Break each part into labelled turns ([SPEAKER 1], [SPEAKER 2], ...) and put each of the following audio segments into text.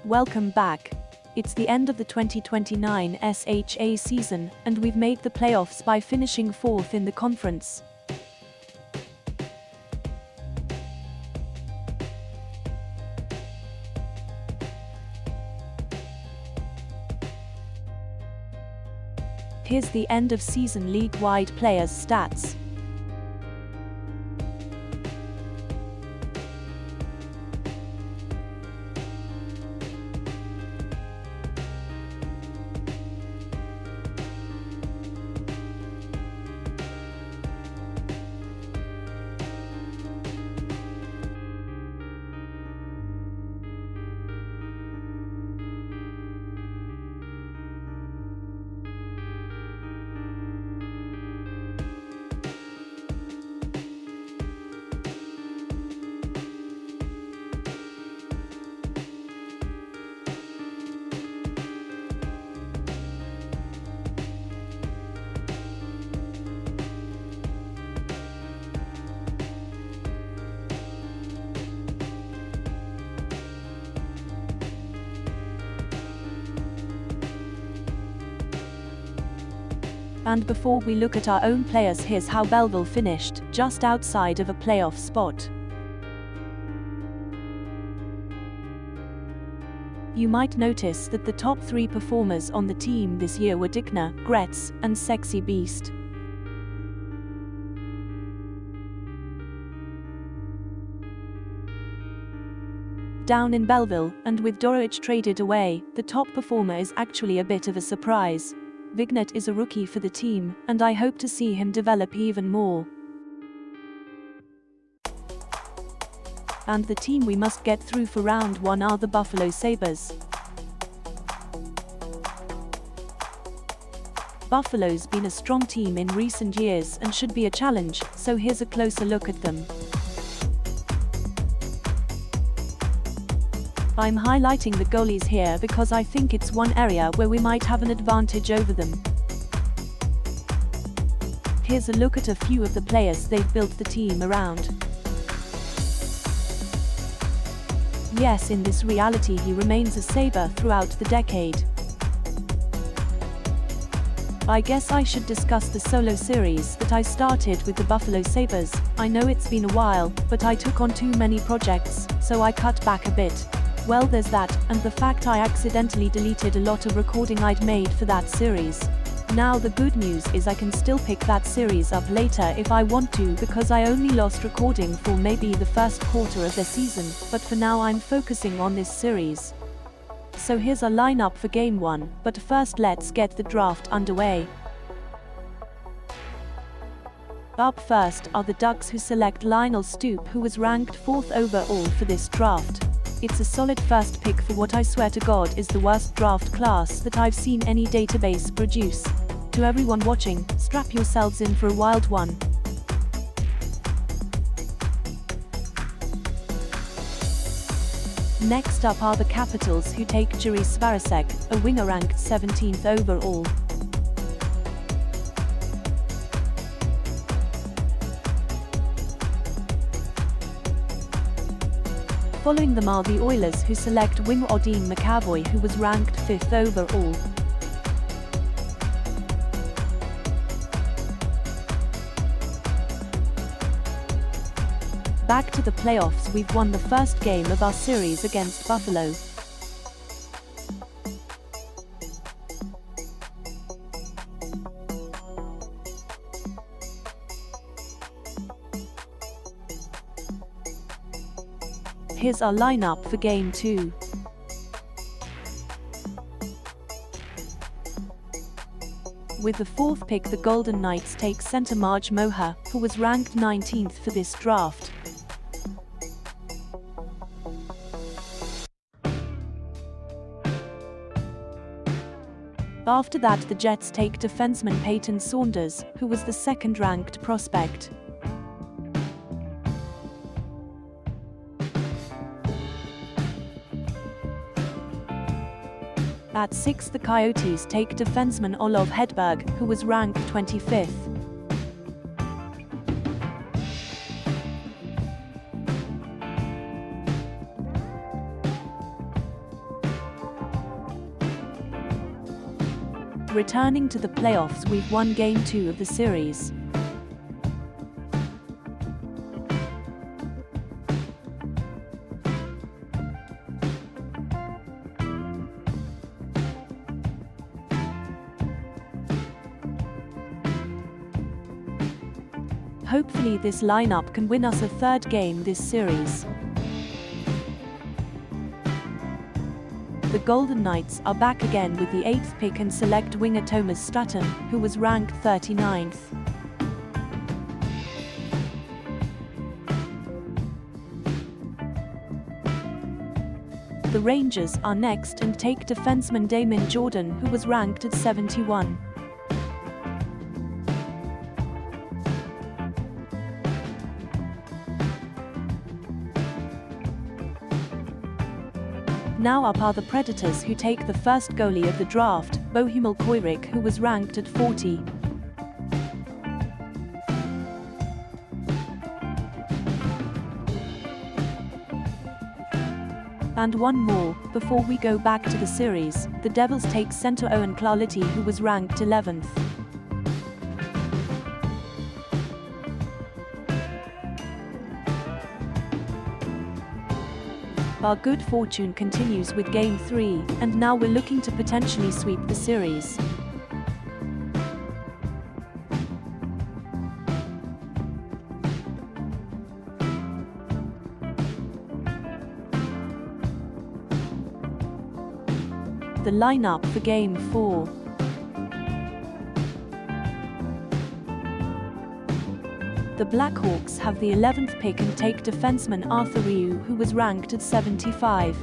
[SPEAKER 1] Welcome back. It's the end of the 2029 SHA season, and we've made the playoffs by finishing fourth in the conference. Here's the end-of-season league-wide players' stats. And before we look at our own players, here's how Belleville finished, just outside of a playoff spot. You might notice that the top three performers on the team this year were Dickner, Gretz, and Sexy Beast. Down in Belleville, and with Dorowich traded away, the top performer is actually a bit of a surprise. Vignet is a rookie for the team, and I hope to see him develop even more. And the team we must get through for round 1 are the Buffalo Sabres. Buffalo's been a strong team in recent years and should be a challenge, so here's a closer look at them. I'm highlighting the goalies here because I think it's one area where we might have an advantage over them. Here's a look at a few of the players they've built the team around. Yes, in this reality he remains a Sabre throughout the decade. I guess I should discuss the solo series that I started with the Buffalo Sabres. I know it's been a while, but I took on too many projects, so I cut back a bit. Well, there's that, and the fact I accidentally deleted a lot of recording I'd made for that series. Now the good news is I can still pick that series up later if I want to, because I only lost recording for maybe the first quarter of the season, but for now I'm focusing on this series. So here's our lineup for Game 1, but first let's get the draft underway. Up first are the Ducks, who select Lionel Stoop, who was ranked 4th overall for this draft. It's a solid first pick for what I swear to God is the worst draft class that I've seen any database produce. To everyone watching, strap yourselves in for a wild one. Next up are the Capitals, who take Jiri Svarasek, a winger ranked 17th overall. Following them are the Oilers, who select winger Odin McAvoy, who was ranked 5th overall. Back to the playoffs, we've won the first game of our series against Buffalo. Here's our lineup for Game 2. With the 4th pick, the Golden Knights take center Marge Moher, who was ranked 19th for this draft. After that, the Jets take defenseman Peyton Saunders, who was the 2nd-ranked prospect. At 6, the Coyotes take defenseman Olov Hedberg, who was ranked 25th. returning to the playoffs, we've won Game 2 of the series. Hopefully this lineup can win us a third game this series. The Golden Knights are back again with the 8th pick and select winger Thomas Stratton, who was ranked 39th. The Rangers are next and take defenseman Damon Jordan, who was ranked at 71. Now up are the Predators, who take the first goalie of the draft, Bohumil Koirik, who was ranked at 40. And one more, before we go back to the series, the Devils take center Owen Clarlity, who was ranked 11th. Our good fortune continues with Game 3, and now we're looking to potentially sweep the series. The lineup for Game 4. The Blackhawks have the 11th pick and take defenseman Arthur Ryu, who was ranked at 75.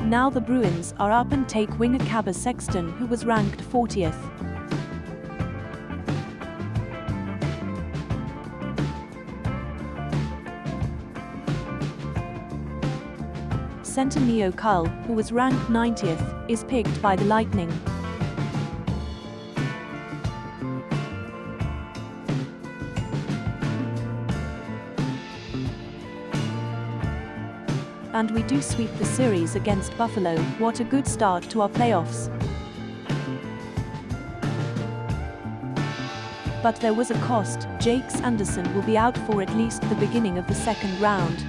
[SPEAKER 1] Now the Bruins are up and take winger Cabba Sexton, who was ranked 40th. Center Neo Cull, who was ranked 90th, is picked by the Lightning. And we do sweep the series against Buffalo. What a good start to our playoffs. But there was a cost. Jake Sanderson will be out for at least the beginning of the second round.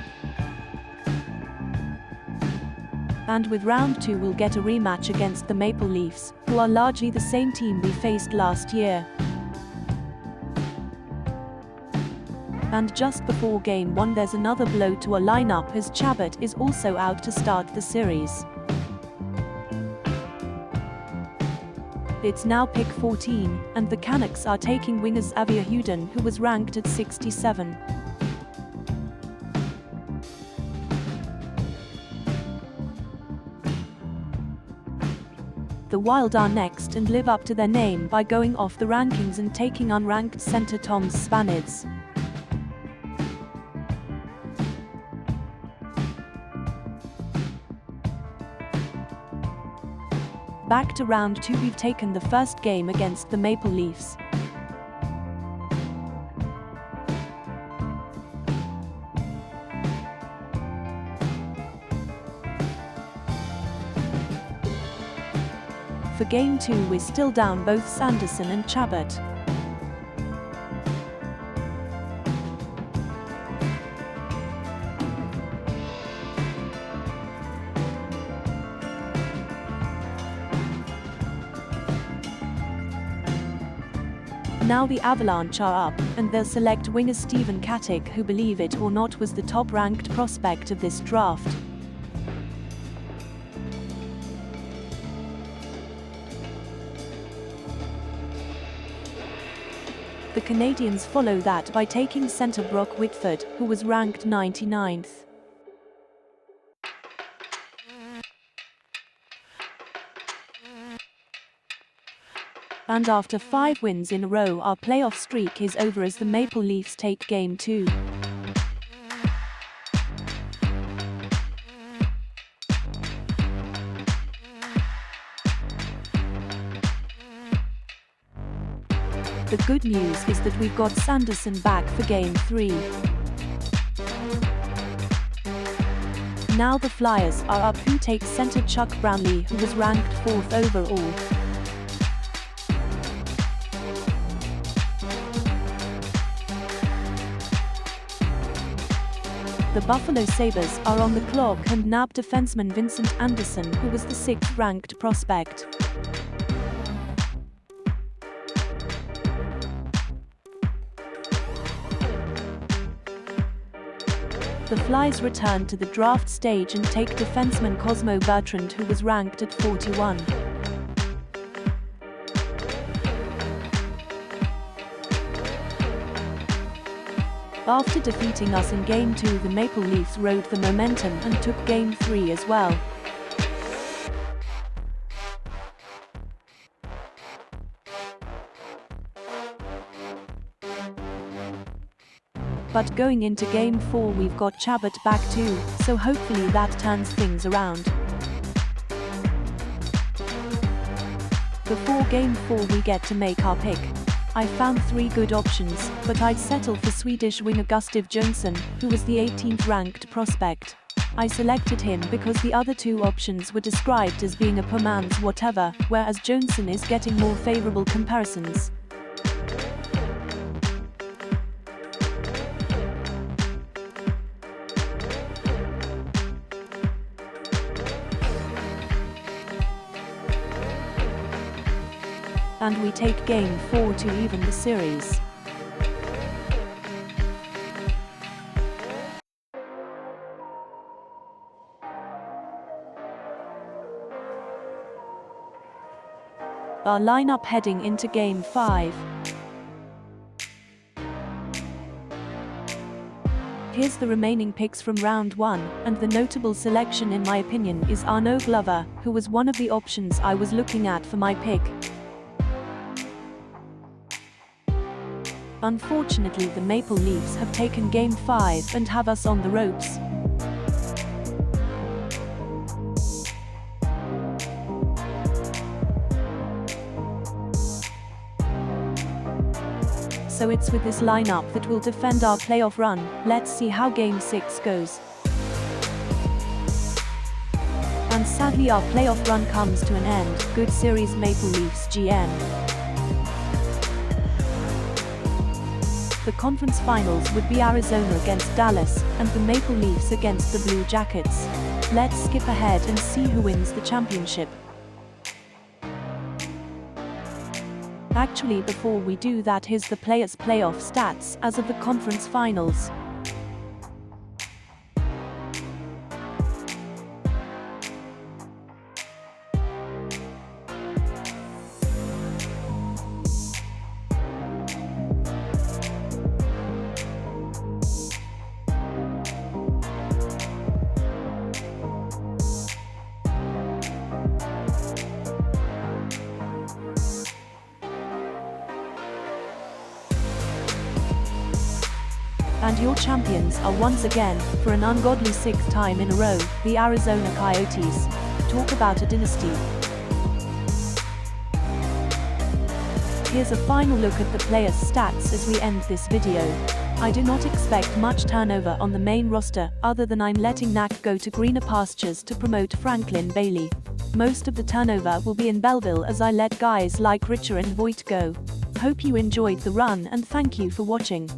[SPEAKER 1] And with round 2 we'll get a rematch against the Maple Leafs, who are largely the same team we faced last year. And just before Game 1 there's another blow to our lineup, as Chabot is also out to start the series. It's now pick 14, and the Canucks are taking wingers Avia Huden, who was ranked at 67. The Wild are next and live up to their name by going off the rankings and taking unranked center Toms Spanids. Back to round 2, we've taken the first game against the Maple Leafs. For Game 2 we're still down both Sanderson and Chabot. Now the Avalanche are up, and they'll select winger Stephen Katic, who, believe it or not, was the top-ranked prospect of this draft. The Canadians follow that by taking center Brock Whitford, who was ranked 99th. And after 5 wins in a row, our playoff streak is over as the Maple Leafs take Game 2. The good news is that we've got Sanderson back for Game 3. Now the Flyers are up who takes center Chuck Brownlee, who was ranked 4th overall. The Buffalo Sabres are on the clock and nab defenseman Vincent Anderson, who was the 6th ranked prospect. The Flyers return to the draft stage and take defenseman Cosmo Bertrand, who was ranked at 41. After defeating us in Game 2, the Maple Leafs rode the momentum and took Game 3 as well. But going into Game 4 we've got Chabot back too, so hopefully that turns things around. Before Game 4 we get to make our pick. I found 3 good options, but I'd settle for Swedish winger Gustav Jonsson, who was the 18th ranked prospect. I selected him because the other 2 options were described as being a poor man's whatever, whereas Jonsson is getting more favorable comparisons. And we take Game 4 to even the series. Our lineup heading into Game 5. Here's the remaining picks from round 1, and the notable selection in my opinion is Arnaud Glover, who was one of the options I was looking at for my pick. Unfortunately, the Maple Leafs have taken Game 5 and have us on the ropes. So it's with this lineup that we'll defend our playoff run. Let's see how Game 6 goes. And sadly our playoff run comes to an end. Good series, Maple Leafs GM. The conference finals would be Arizona against Dallas, and the Maple Leafs against the Blue Jackets. Let's skip ahead and see who wins the championship. Actually, before we do that, here's the players' playoff stats as of the conference finals. And your champions are once again, for an ungodly 6th time in a row, the Arizona Coyotes. Talk about a dynasty. Here's a final look at the players' stats as we end this video. I do not expect much turnover on the main roster, other than I'm letting Knack go to greener pastures to promote Franklin Bailey. Most of the turnover will be in Belleville as I let guys like Richer and Voigt go. Hope you enjoyed the run and thank you for watching.